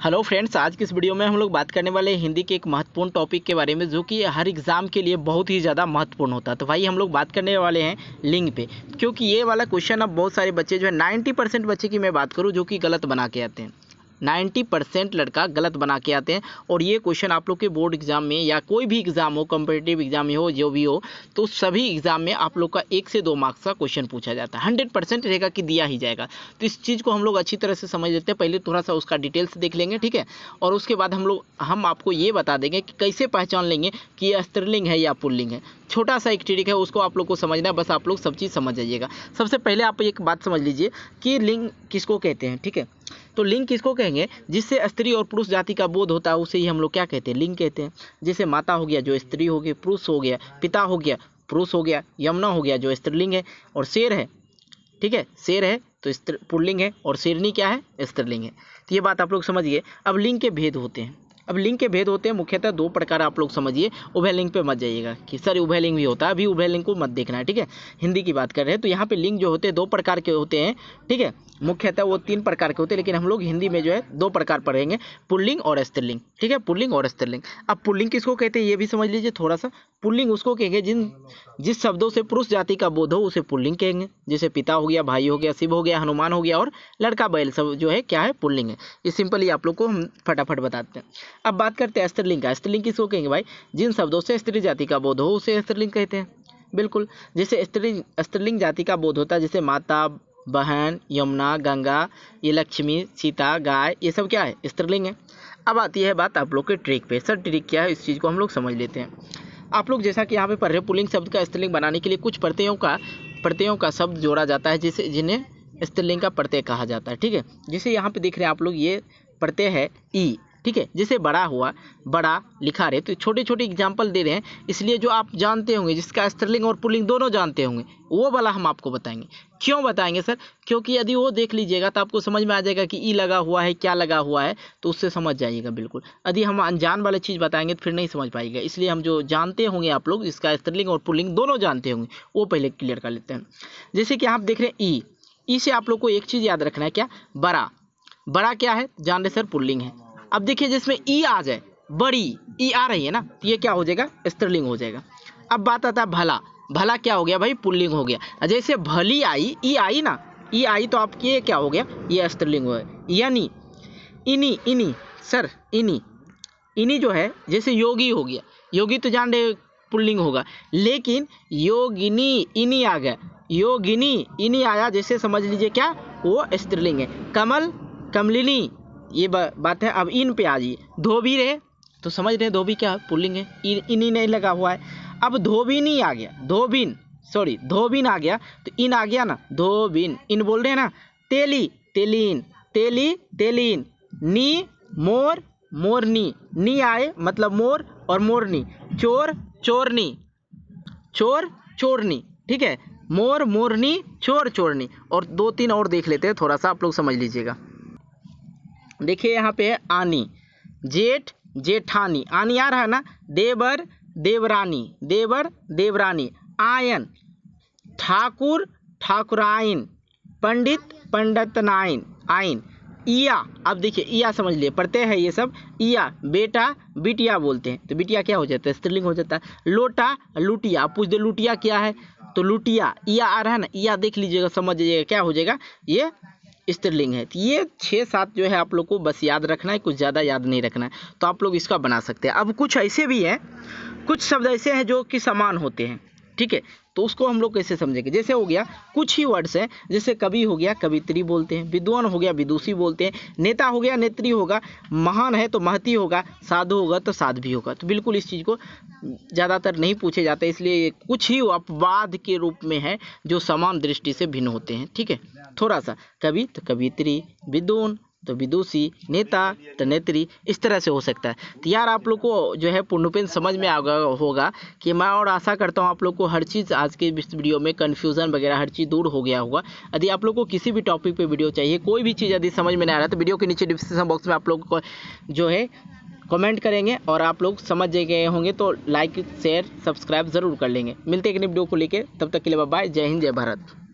Hello friends, आज की इस वीडियो में हम लोग बात करने वाले हैं हिंदी के एक महत्वपूर्ण टॉपिक के बारे में, जो कि हर एग्ज़ाम के लिए बहुत ही ज़्यादा महत्वपूर्ण होता है। तो भाई हम लोग बात करने वाले हैं लिंग पे, क्योंकि ये वाला क्वेश्चन अब बहुत सारे बच्चे जो है 90% बच्चे की मैं बात करूँ जो कि गलत बना के आते हैं। 90% लड़का गलत बना के आते हैं। और ये क्वेश्चन आप लोग के बोर्ड एग्जाम में या कोई भी एग्जाम हो, कॉम्पिटिटिव एग्जाम में हो, जो भी हो, तो सभी एग्जाम में आप लोग का 1 से 2 मार्क्स का क्वेश्चन पूछा जाता है। 100% रहेगा कि दिया ही जाएगा। तो इस चीज़ को हम लोग अच्छी तरह से समझ लेते हैं। पहले थोड़ा सा उसका डिटेल्स देख लेंगे, ठीक है, और उसके बाद हम आपको ये बता देंगे कि कैसे पहचान लेंगे कि ये स्त्रीलिंग है या पुल्लिंग है। छोटा सा एक ट्रिक है, उसको आप लोग को समझना है, बस आप लोग सब चीज़ समझ जाइएगा। सबसे पहले आप एक बात समझ लीजिए कि लिंग किसको कहते हैं, ठीक है। तो लिंग किसको कहेंगे? जिससे स्त्री और पुरुष जाति का बोध होता है, उसे ही हम लोग क्या कहते हैं? लिंग कहते हैं। जैसे माता हो गया जो स्त्री हो गई, पुरुष हो गया, पिता हो गया पुरुष हो गया, यमुना हो गया जो स्त्रीलिंग है, और शेर है, ठीक है, शेर है तो पुल्लिंग है, और शेरनी क्या है? स्त्रीलिंग है। तो ये बात आप लोग समझिए। अब लिंग के भेद होते हैं। मुख्यतः 2 प्रकार आप लोग समझिए। उभय लिंग पे मत जाइएगा कि सर उभय लिंग भी होता है, अभी उभय लिंग को मत देखना है, ठीक है। हिंदी की बात कर रहे हैं तो यहाँ पे लिंग जो होते हैं 2 प्रकार के होते हैं, ठीक है। मुख्यतः वो 3 प्रकार के होते हैं, लेकिन हम लोग हिंदी में जो है 2 प्रकार पढ़ेंगे, पुल्लिंग और स्त्रीलिंग, ठीक है, पुल्लिंग और स्त्रीलिंग। अब पुल्लिंग किसको कहते हैं ये भी समझ लीजिए थोड़ा सा। पुल्लिंग उसको कहेंगे जिस शब्दों से पुरुष जाति का बोध हो, उसे पुल्लिंग कहेंगे। जैसे पिता हो गया, भाई हो गया, शिव हो गया, हनुमान हो गया, और लड़का बैल सब जो है क्या है? पुल्लिंग है। ये सिंपली आप लोग को हम फटाफट बताते हैं। अब बात करते हैं स्त्रीलिंग का। स्त्रीलिंग किसको कहेंगे भाई? जिन शब्दों से स्त्री जाति का बोध हो, उसे स्त्रीलिंग कहते हैं। बिल्कुल, जैसे स्त्रीलिंग जाति का बोध होता है, जैसे माता, बहन, यमुना, गंगा, ये लक्ष्मी, सीता, गाय, ये सब क्या है? स्त्रीलिंग है। अब आती है बात आप लोग के ट्रिक पे। सर ट्रिक क्या है, इस चीज़ को हम लोग समझ लेते हैं। आप लोग जैसा कि यहाँ पे पढ़ रहे, पुल्लिंग शब्द का स्त्रीलिंग बनाने के लिए कुछ प्रत्ययों का शब्द जोड़ा जाता है, जिन्हें स्त्रीलिंग का प्रत्यय कहा जाता है, ठीक है। जैसे यहाँ पे देख रहे हैं आप लोग, ये प्रत्यय है ई, ठीक है। जैसे बड़ा हुआ, बड़ा लिखा रहे, तो छोटे छोटे एग्जाम्पल दे रहे हैं, इसलिए जो आप जानते होंगे, जिसका स्त्रीलिंग और पुल्लिंग दोनों जानते होंगे, वो वाला हम आपको बताएंगे। क्यों बताएंगे सर? क्योंकि यदि वो देख लीजिएगा तो आपको समझ में आ जाएगा कि ई लगा हुआ है, क्या लगा हुआ है, तो उससे समझ जाइएगा बिल्कुल। यदि हम अनजान वाली चीज़ बताएंगे तो फिर नहीं समझ पाएगा। इसलिए हम जो जानते होंगे, आप लोग इसका स्त्रीलिंग और पुल्लिंग दोनों जानते होंगे, वो पहले क्लियर कर लेते हैं। जैसे कि आप देख रहे हैं ई से आप लोग को एक चीज़ याद रखना है, क्या? बड़ा क्या है? जान रहे सर, पुल्लिंग है। अब देखिए जिसमें ई आ जाए, बड़ी ई आ रही है ना, तो ये क्या हो जाएगा? स्त्रीलिंग हो जाएगा। अब बात आता है भला क्या हो गया भाई? पुल्लिंग हो गया। जैसे भली आई, ई आई ना, ई आई तो आपकी ये क्या हो गया? ये स्त्रीलिंग हो गया। यानी इनी सर, इनी जो है, जैसे योगी हो गया, योगी तो जान रहे पुल्लिंग होगा, लेकिन योगिनी इनी आ गया, योगिनी इनी आया, जैसे समझ लीजिए क्या? वो स्त्रीलिंग है। कमल, कमलिनी, ये बात है। अब इन पे आ जाइए, धोबी रहे तो समझ रहे धोबी क्या? पुल्लिंग है, इनी नहीं लगा हुआ है। अब धोबिनी आ गया, धोबिन आ गया, तो इन आ गया ना, धोबिन, इन बोल रहे हैं ना। तेलीन, नी, मोरनी, नी आए मतलब मोर, और मोरनी, चोरनी, ठीक है। मोरनी, चोरनी। और 2-3 और देख लेते हैं, थोड़ा सा आप लोग समझ लीजिएगा। देखिए यहाँ पे है आनी, जेठानी, आनी आ रहा है ना, देवरानी, आयन, ठाकुराइन, पंडितनाइन, आइन, इया। अब देखिए इया समझ लिए, प्रत्यय है ये सब। इया, बेटा, बिटिया बोलते हैं, तो बिटिया क्या हो जाता है? स्त्रीलिंग हो जाता है। लोटा, लुटिया। आप पूछ दे लुटिया क्या है, तो लुटिया, इया आ रहा है ना, इया देख लीजिएगा, समझ लीजिएगा क्या हो जाएगा? ये स्त्रीलिंग है। तो ये 6-7 जो है आप लोग को बस याद रखना है, कुछ ज़्यादा याद नहीं रखना है, तो आप लोग इसका बना सकते हैं। अब कुछ ऐसे भी हैं, कुछ शब्द ऐसे हैं जो कि समान होते हैं, ठीक है, तो उसको हम लोग कैसे समझेंगे? जैसे हो गया कुछ ही वर्ड्स हैं, जैसे कवि हो गया, कवित्री बोलते हैं, विद्वान हो गया, विदुषी बोलते हैं, नेता हो गया, नेत्री होगा, महान है तो महती होगा, साधु होगा तो साध्वी होगा। तो बिल्कुल इस चीज़ को ज़्यादातर नहीं पूछे जाते, इसलिए कुछ ही अपवाद के रूप में है जो समान दृष्टि से भिन्न होते हैं, ठीक है। थोड़ा सा कवि तो कवित्री, विद्वान तो विदुषी, नेता तो नेत्री, इस तरह से हो सकता है। तो यार आप लोग को जो है पूर्णपेन समझ में आ गया होगा कि मैं, और आशा करता हूँ आप लोग को हर चीज़ आज के इस वीडियो में कन्फ्यूज़न वगैरह हर चीज़ दूर हो गया होगा। यदि आप लोग को किसी भी टॉपिक पे वीडियो चाहिए, कोई भी चीज़ यदि समझ में नहीं आ रहा, तो वीडियो के नीचे डिस्क्रिप्शन बॉक्स में आप लोग को जो है कमेंट करेंगे, और आप लोग समझ गए होंगे तो लाइक, शेयर, सब्सक्राइब ज़रूर कर लेंगे। मिलते हैं एक नई वीडियो को लेकर, तब तक के लिए बाय बाय। जय हिंद, जय भारत।